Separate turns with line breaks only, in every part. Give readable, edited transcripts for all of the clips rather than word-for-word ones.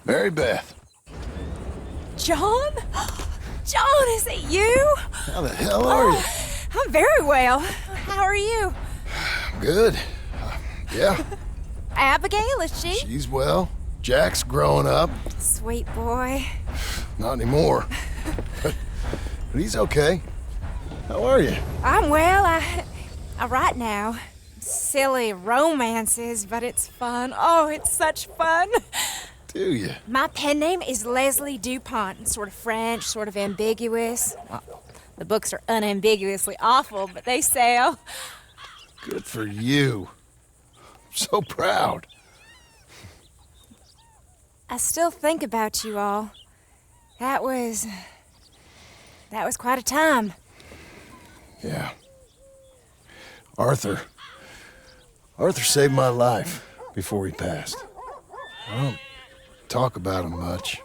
Mary Beth.
John? John, is it you?
How the hell are you?
I'm very well. How are you?
Good. Yeah,
Abigail, is she?
she's well. Jack's growing up.
Sweet boy.
Not anymore. But he's okay. How are you?
I'm well. I write now. Silly romances, but it's fun. Oh, it's such fun.
Do you?
My pen name is Leslie Dupont. Sort of French, sort of ambiguous. Well, the books are unambiguously awful, but they sell.
Good for you. I'm so proud.
I still think about you all. That was quite a time.
Yeah. Arthur saved my life before he passed. I don't talk about him much,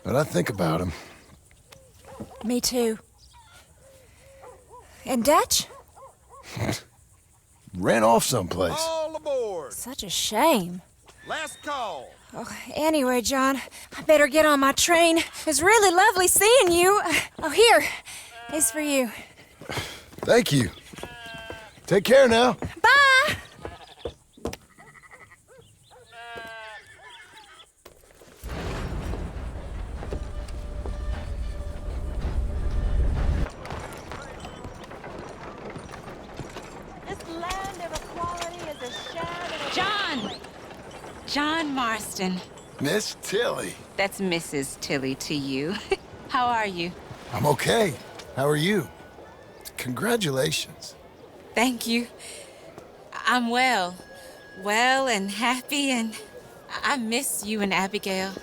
but I think about him.
Me too. And Dutch?
Ran off someplace.
All aboard!
Such a shame.
Last call!
Oh, anyway, John, I better get on my train. It was really lovely seeing you. Oh, here. It's for you.
Thank you. Take care now.
Bye! This land of equality is a shadow.
John Marston.
Miss Tilly.
That's Mrs. Tilly to you. How are you?
I'm okay. How are you? Congratulations.
Thank you. I'm well. Well and happy, and I miss you and Abigail.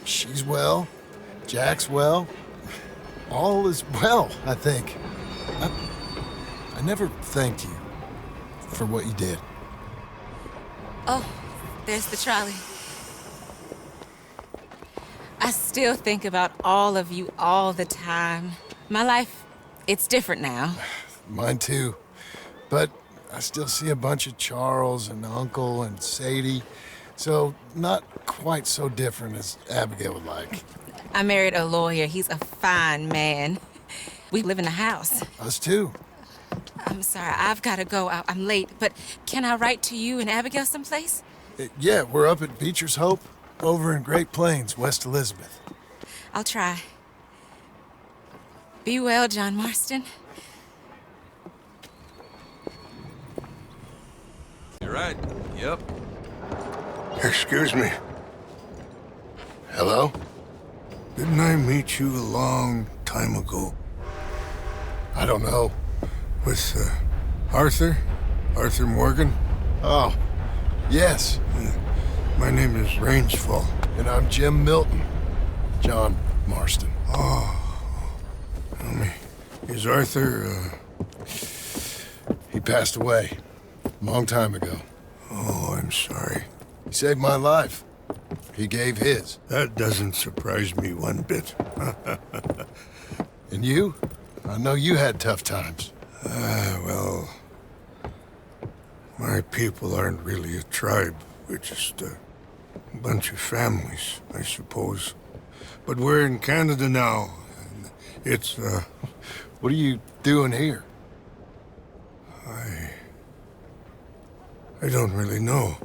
She's well. Jack's well. All is well, I think. I never thanked you for what you did.
Oh, there's the trolley. I still think about all of you all the time. My life, it's different now.
Mine too. But I still see a bunch of Charles and Uncle and Sadie. So not quite so different as Abigail would like.
I married a lawyer. He's a fine man. We live in a house.
Us too.
I'm sorry, I've got to go. I'm late, but can I write to you and Abigail someplace?
Yeah, we're up at Beecher's Hope, over in Great Plains, West Elizabeth.
I'll try. Be well, John Marston.
You're right. Yep.
Excuse me.
Hello?
Didn't I meet you a long time ago?
I don't know.
With, Arthur? Arthur Morgan?
Oh, yes.
My name is Rainsfall.
And I'm Jim Milton. John Marston.
Tell me, is Arthur,
He passed away a long time ago.
Oh, I'm sorry.
He saved my life. He gave his.
That doesn't surprise me one bit.
And you? I know you had tough times.
Well, my people aren't really a tribe. We're just a bunch of families, I suppose. But we're in Canada now, and it's,
What are you doing here?
I don't really know.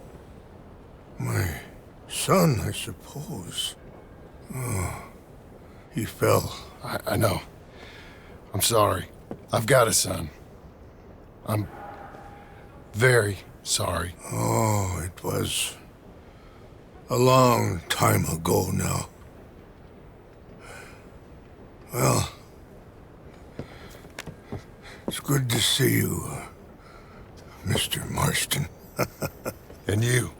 My son, I suppose. Oh, he fell.
I know. I'm sorry. I've got a son. I'm very sorry.
Oh, it was a long time ago now. Well, it's good to see you, Mr. Marston.
And you?